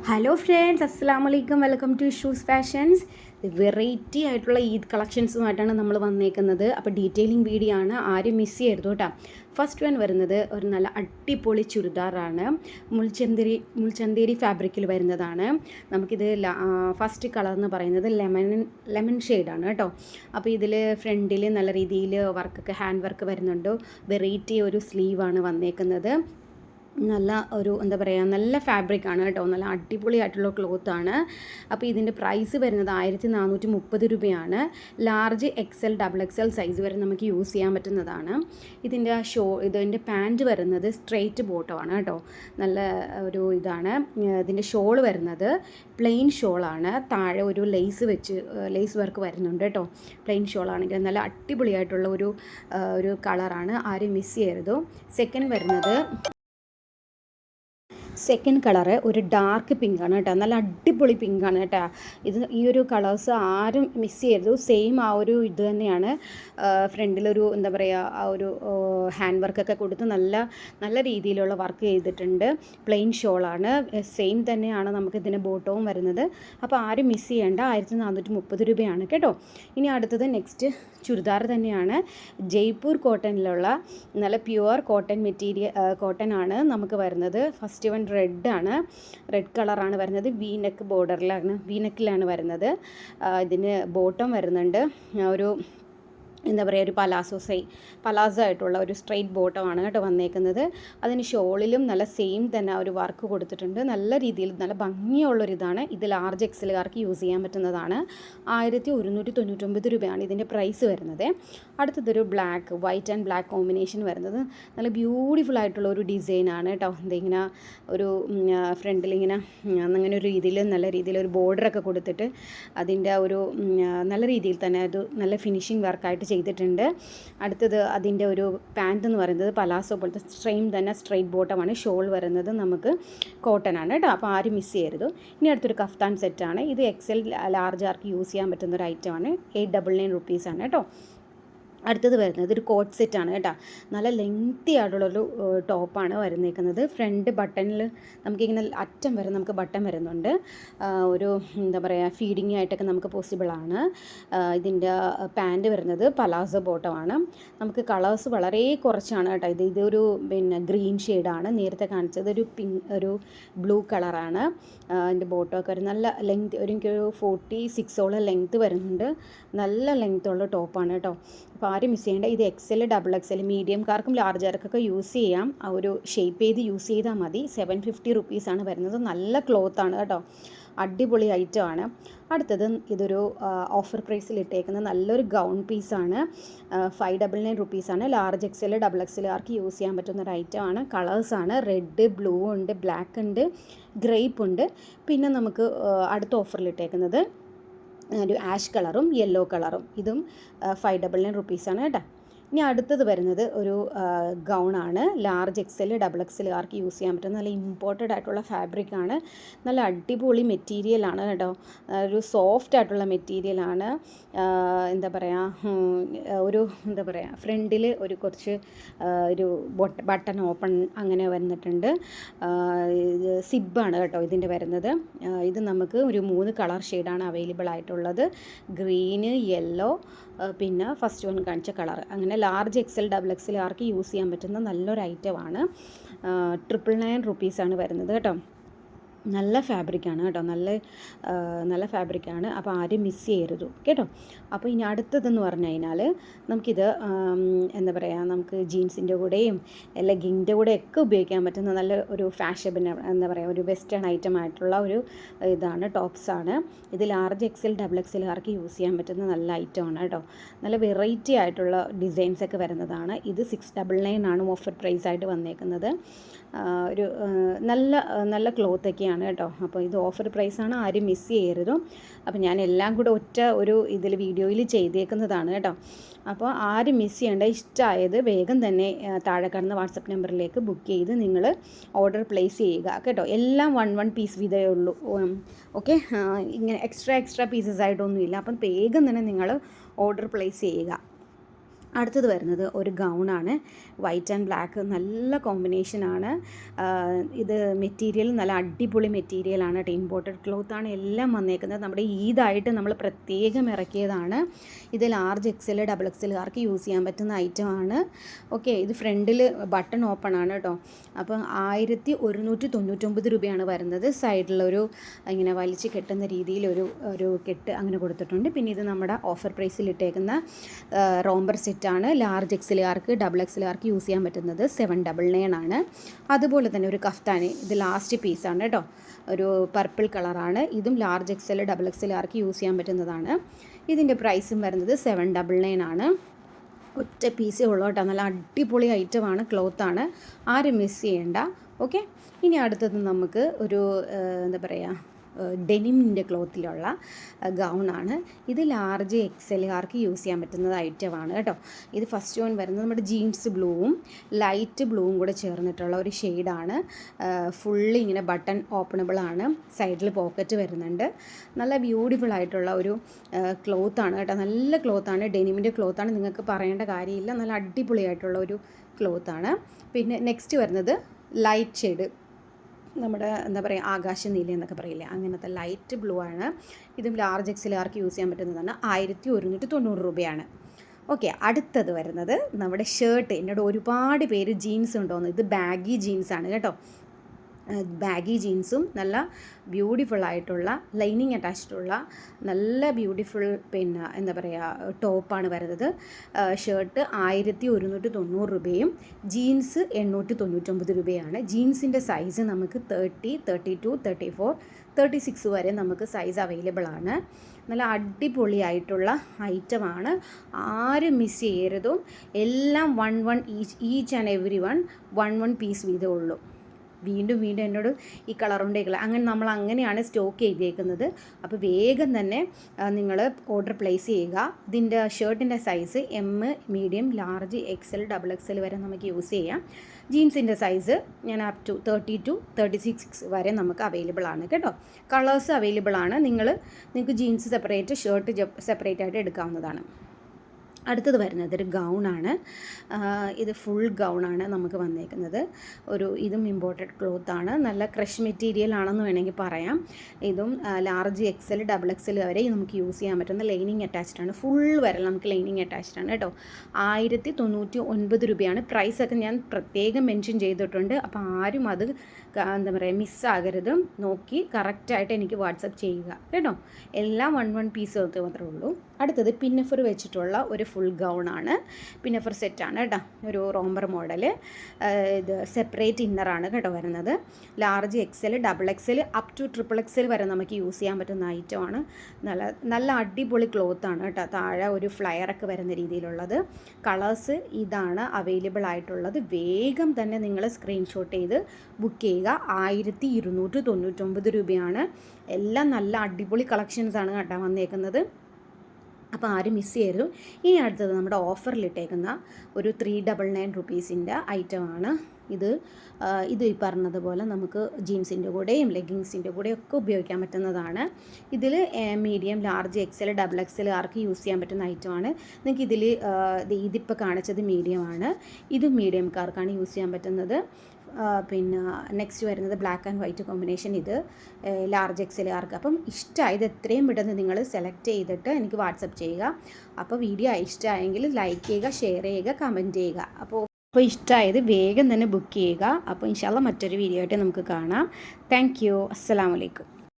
Hello friends, അസ്സലാമു അലൈക്കും. Welcome to shoes fashions. Variety ആയിട്ടുള്ള ഈദ് കളക്ഷൻസുമായിട്ടാണ് നമ്മൾ വന്നേക്കുന്നത്. അപ്പോൾ ഡീറ്റെയിലിംഗ് വീഡിയോ ആണ്, ആരും മിസ് ചെയ്യരുത് കേട്ടോ. ഫസ്റ്റ് വൺ വരുന്നത് ഒരു നല്ല അടിപൊളി ചുരിദാറാണ്. മുൾച്ചന്തേരി ഫാബ്രിക്കിൽ വരുന്നതാണ്. നമുക്കിത് ഫസ്റ്റ് കളർ എന്ന് പറയുന്നത് ലെമൺ ഷെയ്ഡാണ് കേട്ടോ. അപ്പോൾ ഇതിൽ ഫ്രണ്ടിൽ നല്ല രീതിയിൽ വർക്കൊക്കെ ഹാൻഡ് വർക്ക് വരുന്നുണ്ട്. വെറൈറ്റി ഒരു സ്ലീവാണ് വന്നേക്കുന്നത്. നല്ല ഒരു എന്താ പറയുക, നല്ല ഫാബ്രിക്കാണ് കേട്ടോ. നല്ല അടിപൊളിയായിട്ടുള്ള ക്ലോത്താണ്. അപ്പോൾ ഇതിൻ്റെ പ്രൈസ് വരുന്നത് 1430 രൂപയാണ്. Large XL double XL size വരെ നമുക്ക് യൂസ് ചെയ്യാൻ പറ്റുന്നതാണ്. ഇതിൻ്റെ പാൻറ്റ് വരുന്നത് സ്ട്രെയിറ്റ് ബോട്ടമാണ് കേട്ടോ. നല്ല ഒരു ഇതാണ്. ഇതിൻ്റെ ഷോൾ വരുന്നത് പ്ലെയിൻ ഷോളാണ്. താഴെ ഒരു ലേസ് വർക്ക് വരുന്നുണ്ട് കേട്ടോ. പ്ലെയിൻ ഷോളാണെങ്കിൽ നല്ല അടിപൊളിയായിട്ടുള്ള ഒരു കളറാണ്, ആരും മിസ് ചെയ്യരുത്. സെക്കൻഡ് കളറ് ഒരു ഡാർക്ക് പിങ്കാണ് കേട്ടോ. നല്ല അടിപൊളി പിങ്കാണ് കേട്ടോ. ഈ ഒരു കളേഴ്സ് ആരും മിസ് ചെയ്യരുത്. സെയിം ആ ഒരു ഇത് തന്നെയാണ്. ഫ്രണ്ടിലൊരു എന്താ പറയുക, ആ ഒരു ഹാൻഡ് വർക്കൊക്കെ കൊടുത്ത് നല്ല രീതിയിലുള്ള വർക്ക് ചെയ്തിട്ടുണ്ട്. പ്ലെയിൻ ഷോളാണ്. സെയിം തന്നെയാണ് നമുക്ക് ഇതിന് ബോട്ടവും വരുന്നത്. അപ്പോൾ ആരും മിസ് ചെയ്യേണ്ട. 1430 രൂപയാണ് കേട്ടോ. ഇനി അടുത്തത് നെക്സ്റ്റ് ചുരിദാർ തന്നെയാണ്. ജയ്പൂർ കോട്ടണിലുള്ള നല്ല പ്യുവർ കോട്ടൺ ആണ് നമുക്ക് വരുന്നത്. ഫസ്റ്റ് വൺ റെഡ് കളറാണ് വരുന്നത്. വി നെക്കിലാണ് വരുന്നത്. ഇതിന് ബോട്ടം വരുന്നുണ്ട് ഒരു എന്താ പറയുക, ഒരു പലാസോ ആയിട്ടുള്ള ഒരു സ്ട്രെയിറ്റ് ബോട്ടമാണ് കേട്ടോ വന്നേക്കുന്നത്. അതിന് ഷോളിലും നല്ല സെയിം തന്നെ ഒരു വർക്ക് കൊടുത്തിട്ടുണ്ട്. നല്ല രീതിയിൽ നല്ല ഭംഗിയുള്ളൊരിതാണ്. ഇത് ലാർജ് എക്സലുകാർക്ക് യൂസ് ചെയ്യാൻ പറ്റുന്നതാണ്. 1199 രൂപയാണ് ഇതിൻ്റെ പ്രൈസ് വരുന്നത്. അടുത്തതൊരു വൈറ്റ് ആൻഡ് ബ്ലാക്ക് കോമ്പിനേഷൻ വരുന്നത്. നല്ല ബ്യൂട്ടിഫുൾ ആയിട്ടുള്ള ഒരു ഡിസൈനാണ് കേട്ടോ. ഇതിങ്ങനെ ഒരു ഫ്രണ്ടിലിങ്ങനെ അങ്ങനെ ഒരു രീതിയിൽ നല്ല രീതിയിൽ ഒരു ബോർഡറൊക്കെ കൊടുത്തിട്ട് അതിൻ്റെ ഒരു നല്ല രീതിയിൽ തന്നെ അത് നല്ല ഫിനിഷിങ് വർക്കായിട്ട് ചെയ്തിട്ടുണ്ട്. അടുത്തത് അതിൻ്റെ ഒരു പാൻറ്റ് എന്ന് പറയുന്നത് പലാസോ പോലത്തെ സ്ട്രെയിറ്റ് ബോട്ടമാണ്. ഷോൾ വരുന്നത് നമുക്ക് കോട്ടൺ ആണ് കേട്ടോ. അപ്പോൾ ആരും മിസ് ചെയ്യരുത്. ഇനി അടുത്തൊരു കഫ്താൻ സെറ്റാണ്. ഇത് എക്സൽ ലാർജ് ആർക്ക് യൂസ് ചെയ്യാൻ പറ്റുന്ന ഒരു ഐറ്റമാണ്. 899 റുപ്പീസാണ് കേട്ടോ. അടുത്തത് വരുന്നത് ഒരു കോട്ട് സെറ്റാണ് കേട്ടോ. നല്ല ലെങ്തി ആയിട്ടുള്ളൊരു ടോപ്പാണ് വരുന്നേക്കുന്നത്. ഫ്രണ്ട് ബട്ടണിൽ നമുക്കിങ്ങനെ അറ്റം വരെ നമുക്ക് ബട്ടൺ വരുന്നുണ്ട്. ഒരു എന്താ പറയുക, ഫീഡിങ് ആയിട്ടൊക്കെ നമുക്ക് പോസിബിളാണ്. ഇതിൻ്റെ പാൻറ്റ് വരുന്നത് പലാസോ ബോട്ടമാണ്. നമുക്ക് കളേഴ്സ് വളരെ കുറച്ചാണ് കേട്ടോ. ഇതൊരു ഗ്രീൻ ഷെയ്ഡാണ്. നേരത്തെ കാണിച്ചത് ഒരു ബ്ലൂ കളറാണ്. അതിൻ്റെ ബോട്ടമൊക്കെ ഒരു നല്ല ലെങ്ത്, എനിക്കൊരു 46ഓളം ലെങ്ത്ത് വരുന്നുണ്ട്. നല്ല ലെങ്ത്തുള്ള ടോപ്പാണ് കേട്ടോ. അപ്പോൾ ആരും മിസ് ചെയ്യേണ്ട. ഇത് എക്സൽ ഡബിൾ എക്സൽ മീഡിയംകാർക്കും ലാർജർക്കൊക്കെ യൂസ് ചെയ്യാം. ആ ഒരു ഷേപ്പ് ചെയ്ത് യൂസ് ചെയ്താൽ മതി. 750 റുപ്പീസാണ് വരുന്നത്. നല്ല ക്ലോത്താണ് കേട്ടോ. അടിപൊളി ഐറ്റമാണ്. അടുത്തത് ഇതൊരു ഓഫർ പ്രൈസിൽ ഇട്ടേക്കുന്ന നല്ലൊരു ഗൗൺ പീസാണ്. 599 റുപ്പീസാണ്. ലാർജ് എക്സൽ ഡബിൾ എക്സലുകാർക്ക് യൂസ് ചെയ്യാൻ പറ്റുന്ന ഒരു ഐറ്റമാണ്. കളേഴ്സാണ് റെഡ്, ബ്ലൂ ഉണ്ട്, ബ്ലാക്ക് ഉണ്ട്, ഗ്രേപ്പ് ഉണ്ട്. പിന്നെ നമുക്ക് അടുത്ത ഓഫറിൽ ഇട്ടേക്കുന്നത് ഒരു ആഷ് കളറും യെല്ലോ കളറും. ഇതും 599 റുപ്പീസാണ് കേട്ടോ. ഇനി അടുത്തത് വരുന്നത് ഒരു ഗൗണാണ്. ലാർജ് എക്സൽ ഡബിൾ എക്സലുകാർക്ക് യൂസ് ചെയ്യാൻ പറ്റുന്ന നല്ല ഇമ്പോർട്ടഡ് ആയിട്ടുള്ള ഫാബ്രിക്കാണ്. നല്ല അടിപൊളി മെറ്റീരിയലാണ് കേട്ടോ. ഒരു സോഫ്റ്റ് ആയിട്ടുള്ള മെറ്റീരിയലാണ്. എന്താ പറയുക, എന്താ പറയുക, ഫ്രണ്ടിൽ കുറച്ച് ഒരു ബട്ടൺ ഓപ്പൺ അങ്ങനെ വന്നിട്ടുണ്ട്. സിബാണ് കേട്ടോ ഇതിൻ്റെ വരുന്നത്. ഇത് നമുക്ക് ഒരു 3 കളർ ഷെയ്ഡാണ് അവൈലബിൾ ആയിട്ടുള്ളത്. ഗ്രീന്, യെല്ലോ, പിന്നെ ഫസ്റ്റ് വൺ കാണിച്ച കളർ. അങ്ങനെ ലാർജ് എക്സൽ ഡബിൾ എക്സലുകാർക്ക് യൂസ് ചെയ്യാൻ പറ്റുന്ന നല്ലൊരു ഐറ്റമാണ്. 999 റുപ്പീസാണ് വരുന്നത് കേട്ടോ. നല്ല ഫാബ്രിക്കാണ് കേട്ടോ. നല്ല ഫാബ്രിക്കാണ്. അപ്പോൾ ആരും മിസ് ചെയ്യരുത് കേട്ടോ. അപ്പോൾ ഇനി അടുത്തതെന്ന് പറഞ്ഞു കഴിഞ്ഞാൽ നമുക്കിത് എന്താ പറയുക, നമുക്ക് ജീൻസിൻ്റെ കൂടെയും ലെഗിങ്ങിൻ്റെ കൂടെയൊക്കെ ഉപയോഗിക്കാൻ പറ്റുന്ന നല്ല ഒരു ഫാഷബിൾ എന്താ പറയുക, ഒരു വെസ്റ്റേൺ ഐറ്റം ആയിട്ടുള്ള ഒരു ഇതാണ്, ടോപ്സാണ്. ഇത് ലാർജ് എക്സൽ ഡബിൾ എക്സലുകാർക്ക് യൂസ് ചെയ്യാൻ പറ്റുന്ന നല്ല ഐറ്റമാണ് കേട്ടോ. നല്ല വെറൈറ്റി ആയിട്ടുള്ള ഡിസൈൻസൊക്കെ വരുന്നതാണ്. ഇത് 699 ആണ് ഓഫർ പ്രൈസായിട്ട് വന്നേക്കുന്നത്. ഒരു നല്ല ക്ലോത്തൊക്കെയാണ് കേട്ടോ. അപ്പോൾ ഇത് ഓഫർ പ്രൈസാണ്, ആരും മിസ് ചെയ്യരുത്. അപ്പോൾ ഞാൻ എല്ലാം കൂടെ ഒറ്റ ഒരു ഇതിൽ വീഡിയോയിൽ ചെയ്തേക്കുന്നതാണ് കേട്ടോ. അപ്പോൾ ആരും മിസ് ചെയ്യേണ്ട. ഇഷ്ടമായത് വേഗം തന്നെ താഴെ കാണുന്ന വാട്സപ്പ് നമ്പറിലേക്ക് ബുക്ക് ചെയ്ത് നിങ്ങൾ ഓർഡർ പ്ലേസ് ചെയ്യുക കേട്ടോ. എല്ലാം 1 പീസ് വീതമേ ഉള്ളൂ. ഓക്കെ, ഇങ്ങനെ എക്സ്ട്രാ പീസസ് ആയിട്ടൊന്നുമില്ല. അപ്പം വേഗം തന്നെ നിങ്ങൾ ഓർഡർ പ്ലേസ് ചെയ്യുക. അടുത്തത് വരുന്നത് ഒരു ഗൗണാണ്, വൈറ്റ് ആൻഡ് ബ്ലാക്ക്, നല്ല കോമ്പിനേഷനാണ്. ഇത് മെറ്റീരിയൽ നല്ല അടിപൊളി മെറ്റീരിയലാണ് കേട്ടോ, ഇമ്പോർട്ടഡ് ക്ലോത്താണ് എല്ലാം വന്നേക്കുന്നത്. നമ്മുടെ ഈദായിട്ട് നമ്മൾ പ്രത്യേകം ഇറക്കിയതാണ്. ഇത് ലാർജ് എക്സൽ ഡബിൾ എക്സലുകാർക്ക് യൂസ് ചെയ്യാൻ പറ്റുന്ന ഐറ്റമാണ്. ഓക്കെ, ഇത് ഫ്രണ്ടിൽ ബട്ടൺ ഓപ്പൺ ആണ് കേട്ടോ. അപ്പോൾ 1199 രൂപയാണ് വരുന്നത്. സൈഡിലൊരു ഇങ്ങനെ വലിച്ച് കെട്ടുന്ന രീതിയിൽ ഒരു കെട്ട് അങ്ങനെ കൊടുത്തിട്ടുണ്ട്. പിന്നെ ഇത് നമ്മുടെ ഓഫർ പ്രൈസിൽ ഇട്ടേക്കുന്ന റോംബർ സെറ്റ് ആണ്. ലാർജ് എക്സലുകാർക്ക് ഡബിൾ എക്സലുകാർക്ക് യൂസ് ചെയ്യാൻ പറ്റുന്നത് 799 ആണ്. അതുപോലെ തന്നെ ഒരു കഫ്താനി, ഇത് ലാസ്റ്റ് പീസാണ് കേട്ടോ, ഒരു പർപ്പിൾ കളറാണ്. ഇതും ലാർജ് എക്സൽ ഡബിൾ എക്സലുകാർക്ക് യൂസ് ചെയ്യാൻ പറ്റുന്നതാണ്. ഇതിൻ്റെ പ്രൈസും വരുന്നത് 799 ആണ്. ഒറ്റ പീസേ ഉള്ളൂ കേട്ടോ, നല്ല അടിപൊളി ഐറ്റമാണ്, ക്ലോത്താണ്, ആരും മിസ് ചെയ്യേണ്ട. ഓക്കെ, ഇനി അടുത്തത് നമുക്ക് ഒരു എന്താ പറയുക, ഡെനിമിൻ്റെ ക്ലോത്തിലുള്ള ഗൗണാണ്. ഇത് ലാർജ് എക്സലുകാർക്ക് യൂസ് ചെയ്യാൻ പറ്റുന്ന ഐറ്റമാണ് കേട്ടോ. ഇത് ഫസ്റ്റ് വൺ വരുന്നത് നമ്മുടെ ജീൻസ് ബ്ലൂവും ലൈറ്റ് ബ്ലൂവും കൂടെ ചേർന്നിട്ടുള്ള ഒരു ഷെയ്ഡാണ്. ഫുള്ളി ഇങ്ങനെ ബട്ടൺ ഓപ്പണബിളാണ്, സൈഡിൽ പോക്കറ്റ് വരുന്നുണ്ട്. നല്ല ബ്യൂട്ടിഫുൾ ആയിട്ടുള്ള ഒരു ക്ലോത്താണ് കേട്ടോ, നല്ല ക്ലോത്താണ്, ഡെനിമിൻ്റെ ക്ലോത്താണ്, നിങ്ങൾക്ക് പറയേണ്ട കാര്യമില്ല, നല്ല അടിപൊളിയായിട്ടുള്ള ഒരു ക്ലോത്താണ്. പിന്നെ നെക്സ്റ്റ് വരുന്നത് ലൈറ്റ് ഷെയ്ഡ്, നമ്മുടെ എന്താ പറയുക ആകാശ നീല എന്നൊക്കെ പറയില്ലേ, അങ്ങനത്തെ ലൈറ്റ് ബ്ലൂ ആണ്. ഇതും ലാർജ് എക്സലുകാർക്ക് യൂസ് ചെയ്യാൻ പറ്റുന്നതാണ്. 1190 രൂപയാണ്. ഓക്കെ, അടുത്തത് വരുന്നത് നമ്മുടെ ഷർട്ട്. എന്നോട് ഒരുപാട് പേര് ജീൻസ് ഉണ്ടോയെന്ന്, ഇത് ബാഗി ജീൻസാണ് കേട്ടോ. ബാഗി ജീൻസും നല്ല ബ്യൂട്ടിഫുള്ളായിട്ടുള്ള ലൈനിങ് അറ്റാച്ച്ഡുള്ള നല്ല ബ്യൂട്ടിഫുൾ പിന്നെ എന്താ പറയുക ടോപ്പാണ് വരുന്നത്. ഷർട്ട് 1190 രൂപയും ജീൻസ് 899 രൂപയാണ്. ജീൻസിൻ്റെ സൈസ് നമുക്ക് 30, 32, 34, 36 വരെ നമുക്ക് സൈസ് അവൈലബിൾ ആണ്. നല്ല അടിപൊളിയായിട്ടുള്ള ഐറ്റമാണ്, ആരും മിസ് ചെയ്യരുതും. എല്ലാം 1 each and every one piece വീതമേ ഉള്ളൂ. വീണ്ടും എന്നോട് ഈ കളർ കൊണ്ടേക്കില്ല, നമ്മൾ അങ്ങനെയാണ് സ്റ്റോക്ക് ചെയ്തേക്കുന്നത്. അപ്പോൾ വേഗം തന്നെ നിങ്ങൾ ഓർഡർ പ്ലേസ് ചെയ്യുക. ഇതിൻ്റെ ഷർട്ടിൻ്റെ size M, medium, large, XL, double XL വരെ നമുക്ക് യൂസ് ചെയ്യാം. ജീൻസിൻ്റെ സൈസ് ഞാൻ അപ് ടു 30 to 36 വരെ നമുക്ക് അവൈലബിൾ ആണ് കേട്ടോ. കളേഴ്സ് അവൈലബിൾ ആണ്. നിങ്ങൾക്ക് ജീൻസ് സെപ്പറേറ്റ്, ഷർട്ട് സെപ്പറേറ്റ് ആയിട്ട് എടുക്കാവുന്നതാണ്. അടുത്തത് വരുന്നത് ഒരു ഗൗണാണ്. ഇത് ഫുൾ ഗൗണാണ് നമുക്ക് വന്നേക്കുന്നത്. ഇതും ഇമ്പോർട്ടഡ് ക്ലോത്താണ്, നല്ല ക്രഷ് മെറ്റീരിയൽ ആണെന്ന് വേണമെങ്കിൽ പറയാം. ഇതും ലാർജ് എക്സൽ ഡബിൾ എക്സൽ വരെ നമുക്ക് യൂസ് ചെയ്യാൻ പറ്റുന്ന ലൈനിങ് അറ്റാച്ച്ഡ് ആണ്. ഫുൾ വരെ നമുക്ക് ലൈനിങ് അറ്റാച്ച്ഡ് ആണ് കേട്ടോ. 1099 രൂപയാണ്. പ്രൈസൊക്കെ ഞാൻ പ്രത്യേകം മെൻഷൻ ചെയ്തിട്ടുണ്ട്. അപ്പോൾ ആരും അത് എന്താ പറയുക മിസ്സാകരുത്, നോക്കി കറക്റ്റായിട്ട് എനിക്ക് വാട്സപ്പ് ചെയ്യുക കേട്ടോ. എല്ലാം 1 പീസ് ഒക്കെ മാത്രമേ ഉള്ളൂ. അടുത്തത് പിന്നഫർ വെച്ചിട്ടുള്ള ഒരു ഫുൾ ഗൗണാണ്, പിന്നഫർ സെറ്റാണ് കേട്ടോ, ഒരു റോംബർ മോഡൽ. ഇത് സെപ്പറേറ്റ് ഇന്നറാണ് കേട്ടോ വരുന്നത്. Large XL, double Excel, up two triple XL വരെ നമുക്ക് യൂസ് ചെയ്യാൻ പറ്റുന്ന ഐറ്റമാണ്. നല്ല അടിപൊളി ക്ലോത്താണ് കേട്ടോ. താഴെ ഒരു ഫ്ലയറൊക്കെ വരുന്ന രീതിയിലുള്ളത്. കളേഴ്സ് ഇതാണ് അവൈലബിൾ ആയിട്ടുള്ളത്. വേഗം തന്നെ നിങ്ങൾ സ്ക്രീൻഷോട്ട് ചെയ്ത് ബുക്ക് ചെയ്യുക. 1299 രൂപയാണ്. എല്ലാം നല്ല അടിപൊളി കളക്ഷൻസാണ് കേട്ടോ വന്നേക്കുന്നത്. അപ്പോൾ ആരും മിസ് ചെയ്യരുത്. ഇനി അടുത്തത് നമ്മുടെ ഓഫറിലിട്ടേക്കുന്ന ഒരു 399 റുപ്പീസിൻ്റെ ഐറ്റമാണ്. ഇത് ഈ പറഞ്ഞതുപോലെ നമുക്ക് ജീൻസിൻ്റെ കൂടെയും ലെഗിങ്സിൻ്റെ കൂടെയും ഒക്കെ ഉപയോഗിക്കാൻ പറ്റുന്നതാണ്. ഇതിൽ medium, large, XL, double XL ആർക്ക് യൂസ് ചെയ്യാൻ പറ്റുന്ന ഐറ്റമാണ്. നിങ്ങൾക്ക് ഇതിപ്പോൾ കാണിച്ചത് മീഡിയമാണ്. ഇതും മീഡിയംകാർക്കാണ് യൂസ് ചെയ്യാൻ പറ്റുന്നത്. പിന്നെ നെക്സ്റ്റ് വരുന്നത് ബ്ലാക്ക് ആൻഡ് വൈറ്റ് കോമ്പിനേഷൻ, ഇത് ലാർജ് എക്സലുകാർക്ക്. അപ്പം ഇഷ്ടമായത് എത്രയും പെട്ടെന്ന് നിങ്ങൾ സെലക്ട് ചെയ്തിട്ട് എനിക്ക് വാട്സപ്പ് ചെയ്യുക. അപ്പോൾ വീഡിയോ ഇഷ്ടമായെങ്കിൽ ലൈക്ക് ചെയ്യുക, ഷെയർ ചെയ്യുക, കമൻറ്റ് ചെയ്യുക. അപ്പോൾ ഇഷ്ടമായത് വേഗം തന്നെ ബുക്ക് ചെയ്യുക. അപ്പോൾ ഇൻഷാല്ലാ മറ്റൊരു വീഡിയോ ആയിട്ട് നമുക്ക് കാണാം. Thank you. അസ്സലാമു അലൈക്കും.